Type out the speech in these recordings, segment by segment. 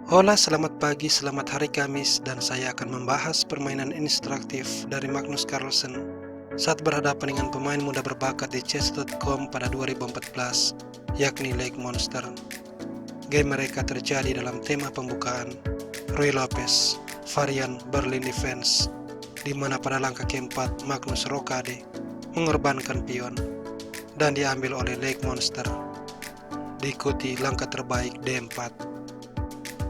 Hola, selamat pagi, selamat hari Kamis, dan saya akan membahas permainan instruktif dari Magnus Carlsen saat berhadapan dengan pemain muda berbakat di chess.com pada 2014, yakni Lake Monster. Game mereka terjadi dalam tema pembukaan Ruy Lopez, varian Berlin Defense, di mana pada langkah keempat Magnus Rokade mengorbankan pion dan diambil oleh Lake Monster, diikuti langkah terbaik D4.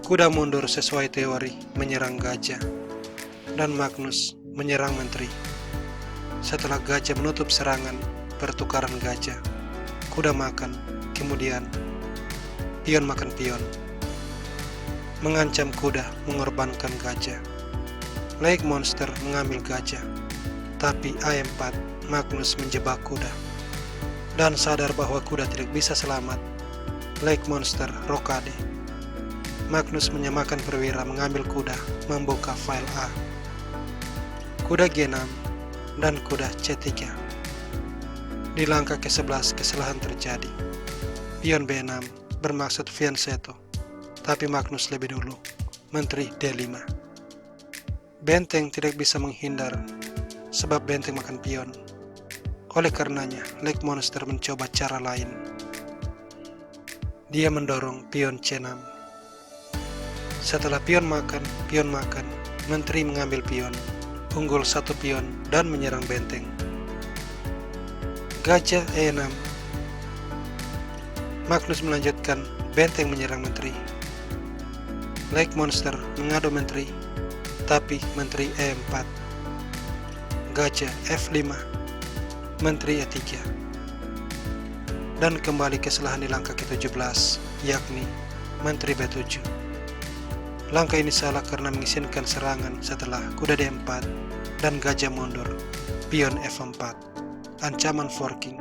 Kuda mundur sesuai teori menyerang gajah, dan Magnus menyerang menteri. Setelah gajah menutup serangan, pertukaran gajah, kuda makan, kemudian pion makan pion. Mengancam kuda mengorbankan gajah. Lake Monster mengambil gajah, tapi A4 Magnus menjebak kuda. Dan sadar bahwa kuda tidak bisa selamat, Lake Monster rokade. Magnus menyamakan perwira mengambil kuda, membuka file A. Kuda G6 dan kuda C3. Di langkah ke-11 kesalahan terjadi. Pion B6 bermaksud fianchetto, tapi Magnus lebih dulu. Menteri D5. Benteng tidak bisa menghindar, sebab benteng makan pion. Oleh karenanya, Lake Monster mencoba cara lain. Dia mendorong pion C6. Setelah pion makan, menteri mengambil pion, unggul satu pion dan menyerang benteng. Gajah E6. Magnus melanjutkan, benteng menyerang menteri. Lake Monster mengadu menteri, tapi menteri E4. Gajah F5, menteri E3. Dan kembali kesalahan di langkah ke-17, yakni menteri B7. Langkah ini salah karena mengizinkan serangan setelah kuda D4 dan gajah mundur, pion F4, ancaman forking.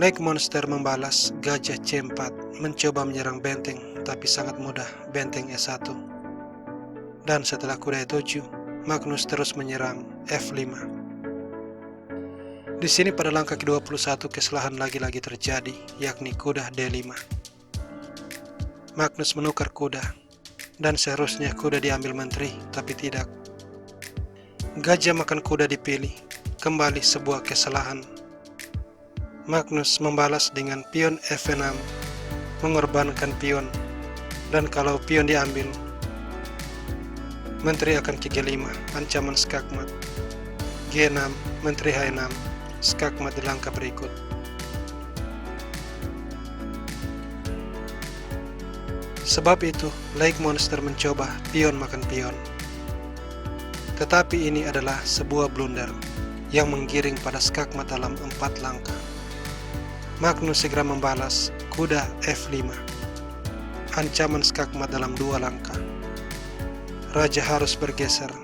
Lake Monster membalas gajah C4, mencoba menyerang benteng, tapi sangat mudah, benteng E1. Dan setelah kuda E7, Magnus terus menyerang F5. Di sini pada langkah ke-21 kesalahan lagi-lagi terjadi, yakni kuda D5. Magnus menukar kuda, dan seharusnya kuda diambil menteri, tapi tidak. Gajah makan kuda dipilih, kembali sebuah kesalahan. Magnus membalas dengan pion F6, mengorbankan pion, dan kalau pion diambil, menteri akan ke G5, ancaman skakmat. G6, menteri H6, skakmat di langkah berikut. Sebab itu, Lake Monster mencoba pion makan pion. Tetapi ini adalah sebuah blunder yang menggiring pada skakmat dalam 4 langkah. Magnus segera membalas kuda F5. Ancaman skakmat dalam 2 langkah. Raja harus bergeser.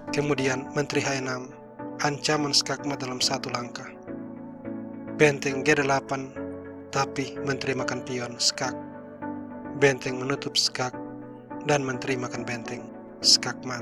Kemudian menteri H6. Ancaman skakmat dalam 1 langkah. Benteng G8, tapi menteri makan pion skak. Benteng menutup skak, dan menteri makan benteng, skakmat.